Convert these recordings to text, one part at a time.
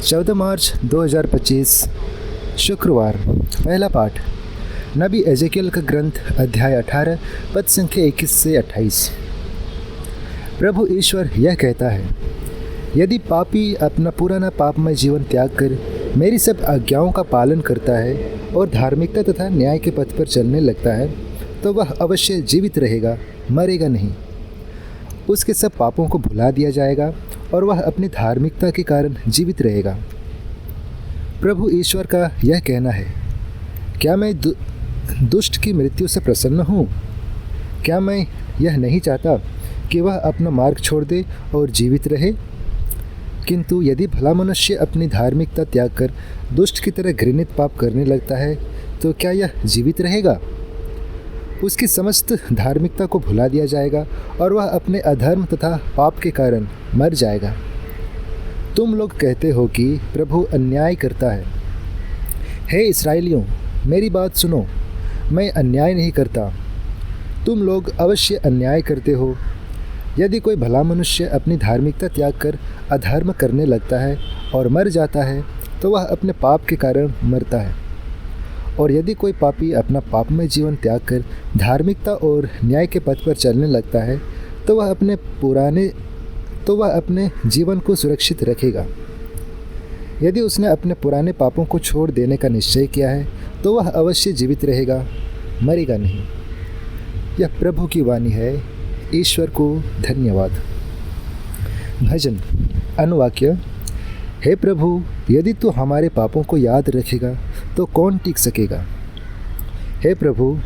14 मार्च 2025 शुक्रवार। पहला पाठ नबी एजेकियल का ग्रंथ अध्याय 18 पद संख्या 21 से 28। प्रभु ईश्वर यह कहता है, यदि पापी अपना पुराना पापमय जीवन त्याग कर मेरी सब आज्ञाओं का पालन करता है और धार्मिकता तथा न्याय के पथ पर चलने लगता है तो वह अवश्य जीवित रहेगा, मरेगा नहीं। उसके सब पापों को भुला दिया जाएगा और वह अपनी धार्मिकता के कारण जीवित रहेगा। प्रभु ईश्वर का यह कहना है, क्या मैं दुष्ट की मृत्यु से प्रसन्न हूँ? क्या मैं यह नहीं चाहता कि वह अपना मार्ग छोड़ दे और जीवित रहे? किंतु यदि भला मनुष्य अपनी धार्मिकता त्याग कर दुष्ट की तरह घृणित पाप करने लगता है तो क्या यह जीवित रहेगा? उसकी समस्त धार्मिकता को भुला दिया जाएगा और वह अपने अधर्म तथा पाप के कारण मर जाएगा। तुम लोग कहते हो कि प्रभु अन्याय करता है। हे इस्राएलियों, मेरी बात सुनो, मैं अन्याय नहीं करता। तुम लोग अवश्य अन्याय करते हो। यदि कोई भला मनुष्य अपनी धार्मिकता त्याग कर अधर्म करने लगता है और मर जाता है तो वह अपने पाप के कारण मरता है। और यदि कोई पापी अपना पापमय जीवन त्याग कर धार्मिकता और न्याय के पथ पर चलने लगता है तो वह अपने जीवन को सुरक्षित रखेगा। यदि उसने अपने पुराने पापों को छोड़ देने का निश्चय किया है तो वह अवश्य जीवित रहेगा, मरेगा नहीं। यह प्रभु की वाणी है। ईश्वर को धन्यवाद। भजन अनुवाक्य। हे प्रभु, यदि तू हमारे पापों को याद रखेगा तो कौन टिक सकेगा? हे प्रभु,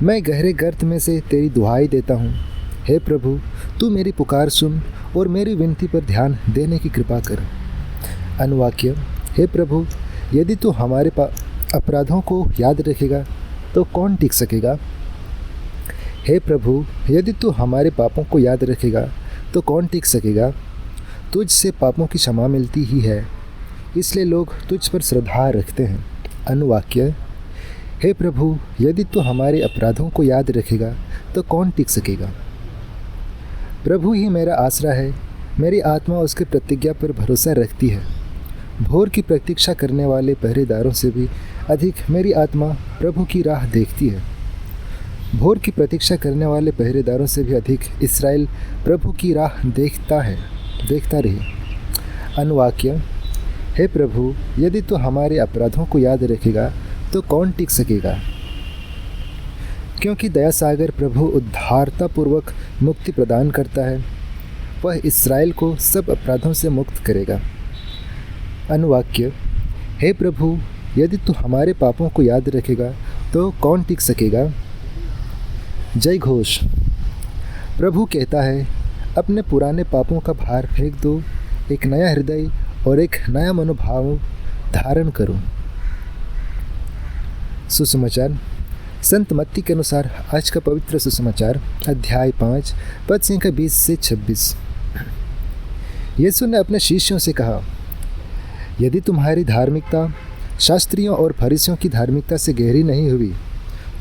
मैं गहरे गर्त में से तेरी दुहाई देता हूँ। हे प्रभु, तू मेरी पुकार सुन और मेरी विनती पर ध्यान देने की कृपा कर। अनुवाक्य। हे प्रभु, यदि तू हमारे अपराधों को याद रखेगा तो कौन टिक सकेगा? हे प्रभु, यदि तू हमारे पापों को याद रखेगा तो कौन टिक सकेगा? तुझ से पापों की क्षमा मिलती ही है, इसलिए लोग तुझ पर श्रद्धा रखते हैं। अनुवाक्य। हे प्रभु, यदि तू हमारे अपराधों को याद रखेगा तो कौन टिक सकेगा? प्रभु ही मेरा आसरा है, मेरी आत्मा उसके प्रतिज्ञा पर भरोसा रखती है। भोर की प्रतीक्षा करने वाले पहरेदारों से भी अधिक मेरी आत्मा प्रभु की राह देखती है। भोर की प्रतीक्षा करने वाले पहरेदारों से भी अधिक इस्राएल प्रभु की राह देखता रहे। अनुवाक्य। हे प्रभु, यदि तू हमारे अपराधों को याद रखेगा तो कौन टिक सकेगा? क्योंकि दया सागर प्रभु उद्धारतापूर्वक मुक्ति प्रदान करता है, वह इस्राएल को सब अपराधों से मुक्त करेगा। अनुवाक्य। हे प्रभु, यदि तू हमारे पापों को याद रखेगा तो कौन टिक सकेगा? जय घोष। प्रभु कहता है, अपने पुराने पापों का भार फेंक दो, एक नया हृदय और एक नया मनोभाव धारण करो। सुसमाचार। संत मत्ती के अनुसार आज का पवित्र सुसमाचार अध्याय 5 पद संख्या 20 से 26। यीशु ने अपने शिष्यों से कहा, यदि तुम्हारी धार्मिकता शास्त्रियों और फरीसियों की धार्मिकता से गहरी नहीं हुई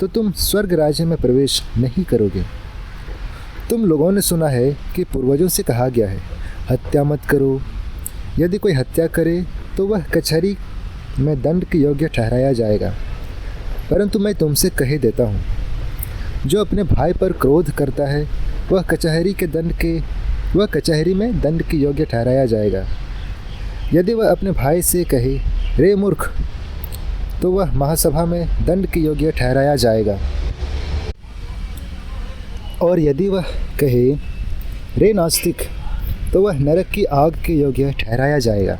तो तुम स्वर्ग राज्य में प्रवेश नहीं करोगे। तुम लोगों ने सुना है कि पूर्वजों से कहा गया है, हत्या मत करो। यदि कोई हत्या करे तो वह कचहरी में दंड के योग्य ठहराया जाएगा। परंतु मैं तुमसे कह देता हूँ, जो अपने भाई पर क्रोध करता है वह कचहरी में दंड के योग्य ठहराया जाएगा। यदि वह अपने भाई से कहे, रे मूर्ख, तो वह महासभा में दंड के योग्य ठहराया जाएगा। और यदि वह कहे, रे नास्तिक, तो वह नरक की आग के योग्य ठहराया जाएगा।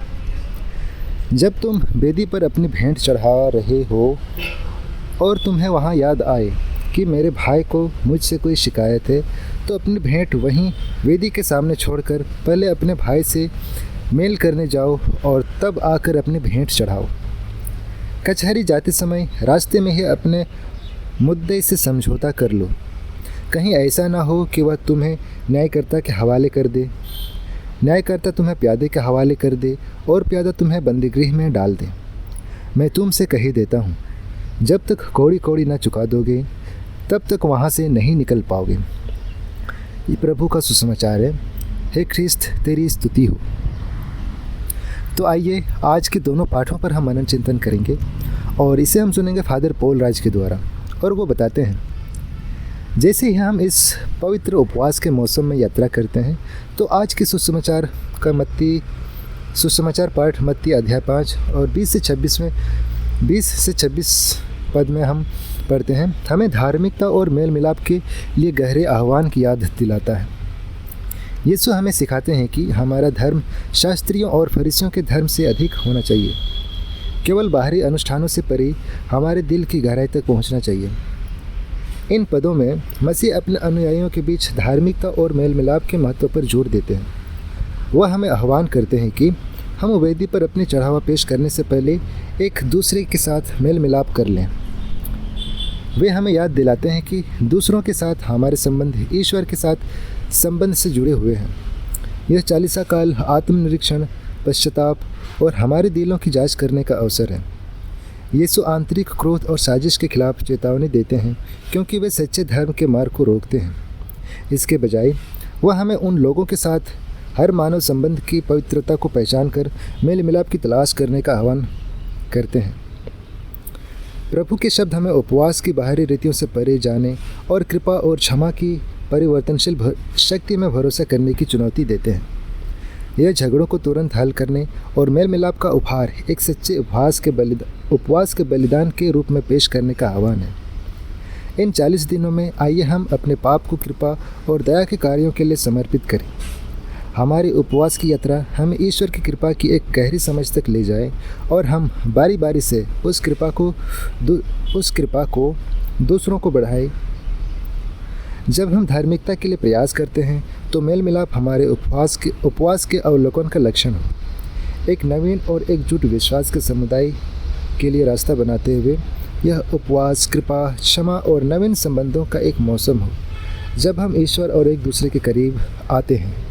जब तुम वेदी पर अपनी भेंट चढ़ा रहे हो और तुम्हें वहाँ याद आए कि मेरे भाई को मुझसे कोई शिकायत है, तो अपनी भेंट वहीं वेदी के सामने छोड़कर पहले अपने भाई से मेल करने जाओ और तब आकर अपनी भेंट चढ़ाओ। कचहरी जाते समय रास्ते में ही अपने मुद्दे से समझौता कर लो। कहीं ऐसा ना हो कि वह तुम्हें न्यायकर्ता के हवाले कर दे, न्यायकर्ता तुम्हें प्यादे के हवाले कर दे और प्यादा तुम्हें बंदीगृह में डाल दे। मैं तुमसे कह देता हूँ, जब तक कौड़ी कौड़ी न चुका दोगे तब तक वहाँ से नहीं निकल पाओगे। ये प्रभु का सुसमाचार है। हे ख्रिस्त, तेरी स्तुति हो। तो आइए आज के दोनों पाठों पर हम मनन चिंतन करेंगे और इसे हम सुनेंगे फादर पॉल राज के द्वारा। और वो बताते हैं, जैसे ही हम इस पवित्र उपवास के मौसम में यात्रा करते हैं तो आज के सुसमाचार पाठ मत्ती अध्याय 5 और 20 से 26 पद में हम पढ़ते हैं। हमें धार्मिकता और मेल मिलाप के लिए गहरे आह्वान की याद दिलाता है। यीशु हमें सिखाते हैं कि हमारा धर्म शास्त्रियों और फरीसियों के धर्म से अधिक होना चाहिए। केवल बाहरी अनुष्ठानों से परे हमारे दिल की गहराई तक पहुंचना चाहिए। इन पदों में मसीह अपने अनुयायियों के बीच धार्मिकता और मेल मिलाप के महत्व पर जोर देते हैं। वह हमें आह्वान करते हैं कि हम वेदी पर अपनी चढ़ावा पेश करने से पहले एक दूसरे के साथ मेल मिलाप कर लें। वे हमें याद दिलाते हैं कि दूसरों के साथ हमारे संबंध ईश्वर के साथ संबंध से जुड़े हुए हैं। यह चालीसा काल आत्मनिरीक्षण, पश्चाताप और हमारे दिलों की जांच करने का अवसर है। यीशु आंतरिक क्रोध और साजिश के खिलाफ चेतावनी देते हैं क्योंकि वे सच्चे धर्म के मार्ग को रोकते हैं। इसके बजाय वह हमें उन लोगों के साथ हर मानव संबंध की पवित्रता को पहचान कर मेल मिलाप की तलाश करने का आह्वान करते हैं। प्रभु के शब्द हमें उपवास की बाहरी रीतियों से परे जाने और कृपा और क्षमा की परिवर्तनशील शक्ति में भरोसा करने की चुनौती देते हैं। यह झगड़ों को तुरंत हल करने और मेल मिलाप का उपहार एक सच्चे उपवास के बलिदान के रूप में पेश करने का आह्वान है। इन 40 दिनों में आइए हम अपने पाप को कृपा और दया के कार्यों के लिए समर्पित करें। हमारी उपवास की यात्रा हमें ईश्वर की कृपा की एक गहरी समझ तक ले जाए और हम बारी बारी से उस कृपा को दूसरों को बढ़ाएं। जब हम धार्मिकता के लिए प्रयास करते हैं तो मेल मिलाप हमारे उपवास के अवलोकन का लक्षण हो। एक नवीन और एकजुट विश्वास के समुदाय के लिए रास्ता बनाते हुए यह उपवास कृपा, क्षमा और नवीन संबंधों का एक मौसम हो जब हम ईश्वर और एक दूसरे के करीब आते हैं।